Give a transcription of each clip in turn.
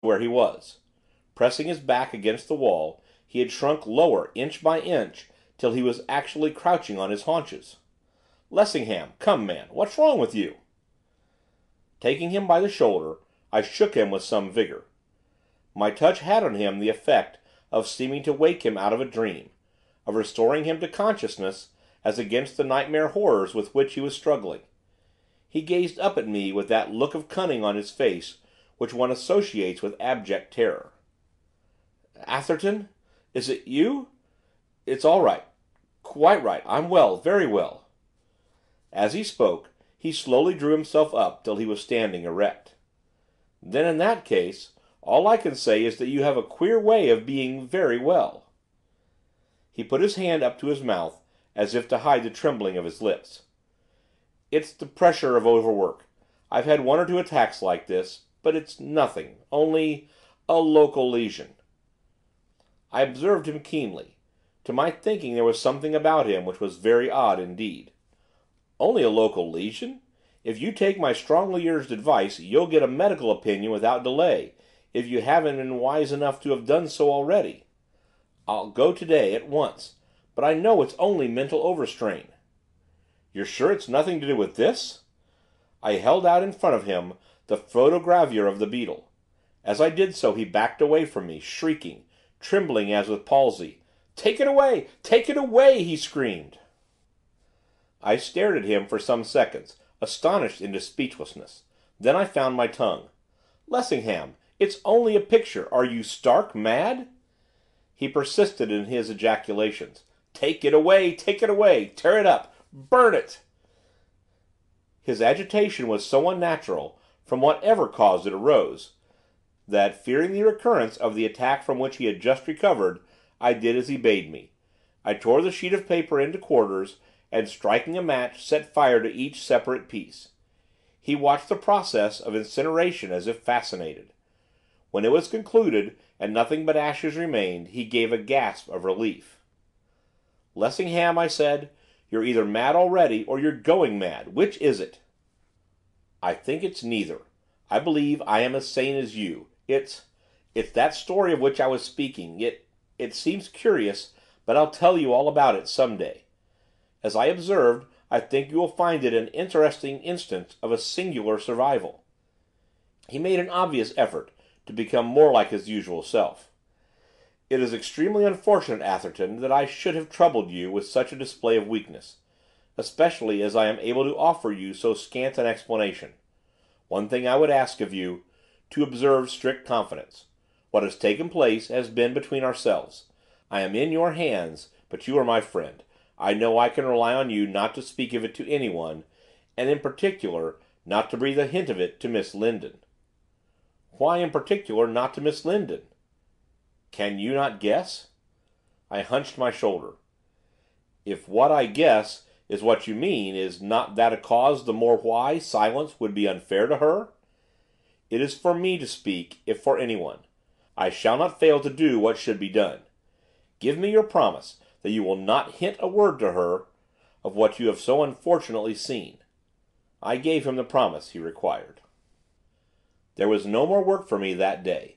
where he was. Pressing his back against the wall, he had shrunk lower inch by inch till he was actually crouching on his haunches. "Lessingham, come, man, what's wrong with you?" Taking him by the shoulder, I shook him with some vigour. My touch had on him the effect of seeming to wake him out of a dream, of restoring him to consciousness as against the nightmare horrors with which he was struggling. He gazed up at me with that look of cunning on his face which one associates with abject terror. "Atherton, is it you? It's all right, quite right, I'm well, very well." As he spoke, he slowly drew himself up till he was standing erect. "Then, in that case, all I can say is that you have a queer way of being very well." He put his hand up to his mouth, as if to hide the trembling of his lips. "It's the pressure of overwork. I've had one or two attacks like this, but it's nothing, only a local lesion." I observed him keenly. To my thinking there was something about him which was very odd indeed. "Only a local lesion? If you take my strongly urged advice you'll get a medical opinion without delay, if you haven't been wise enough to have done so already." "I'll go to day, at once. But I know it's only mental overstrain." "You're sure it's nothing to do with this?" I held out in front of him the photogravure of the beetle. As I did so he backed away from me, shrieking, trembling as with palsy. "Take it away! Take it away!" he screamed. I stared at him for some seconds, astonished into speechlessness. Then I found my tongue. "Lessingham, it's only a picture. Are you stark mad?" He persisted in his ejaculations. "Take it away! Take it away! Tear it up! Burn it!" His agitation was so unnatural, from whatever cause it arose, that, fearing the recurrence of the attack from which he had just recovered, I did as he bade me. I tore the sheet of paper into quarters, and, striking a match, set fire to each separate piece. He watched the process of incineration as if fascinated. When it was concluded, and nothing but ashes remained, he gave a gasp of relief. "Lessingham," I said, "you're either mad already, or you're going mad. Which is it?" "I think it's neither. I believe I am as sane as you. It's that story of which I was speaking. It seems curious, but I'll tell you all about it some day. As I observed, I think you will find it an interesting instance of a singular survival." He made an obvious effort to become more like his usual self. "It is extremely unfortunate, Atherton, that I should have troubled you with such a display of weakness, especially as I am able to offer you so scant an explanation. One thing I would ask of you, to observe strict confidence. What has taken place has been between ourselves. I am in your hands, but you are my friend. I know I can rely on you not to speak of it to anyone, and, in particular, not to breathe a hint of it to Miss Lindon." "Why, in particular, not to Miss Lindon?" "Can you not guess?" I hunched my shoulder. "If what I guess is what you mean, is not that a cause the more why silence would be unfair to her? It is for me to speak, if for anyone. I shall not fail to do what should be done. Give me your promise that you will not hint a word to her of what you have so unfortunately seen." I gave him the promise he required. There was no more work for me that day.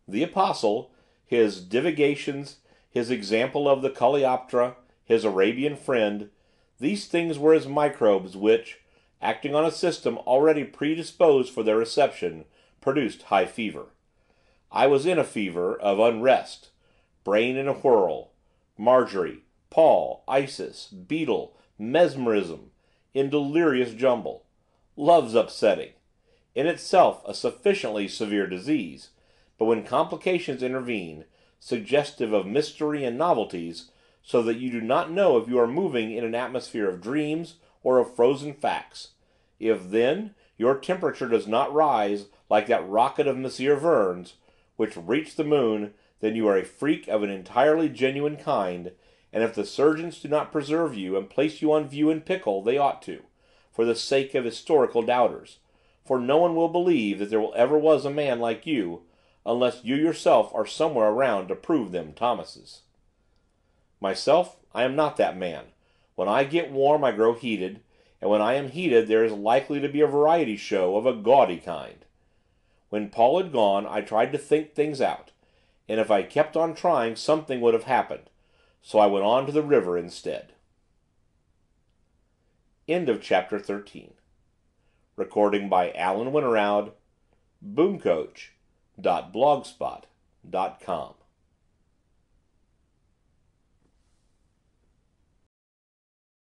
The Apostle, his divagations, his example of the coleoptera, his Arabian friend, these things were as microbes which, acting on a system already predisposed for their reception, produced high fever. I was in a fever of unrest, brain in a whirl, Marjorie, Paul, Isis, Beetle, mesmerism, in delirious jumble. Love's upsetting. In itself a sufficiently severe disease, but when complications intervene, suggestive of mystery and novelties, so that you do not know if you are moving in an atmosphere of dreams or of frozen facts, if, then, your temperature does not rise like that rocket of M. Verne's, which reached the moon, then you are a freak of an entirely genuine kind, and if the surgeons do not preserve you and place you on view in pickle they ought to, for the sake of historical doubters, for no one will believe that there ever was a man like you, unless you yourself are somewhere around to prove them Thomases. Myself, I am not that man. When I get warm I grow heated, and when I am heated there is likely to be a variety show of a gaudy kind. When Paul had gone I tried to think things out, and if I kept on trying something would have happened, so I went on to the river instead. End of chapter 13. Recording by Alan Winterowd, boomcoach.blogspot.com.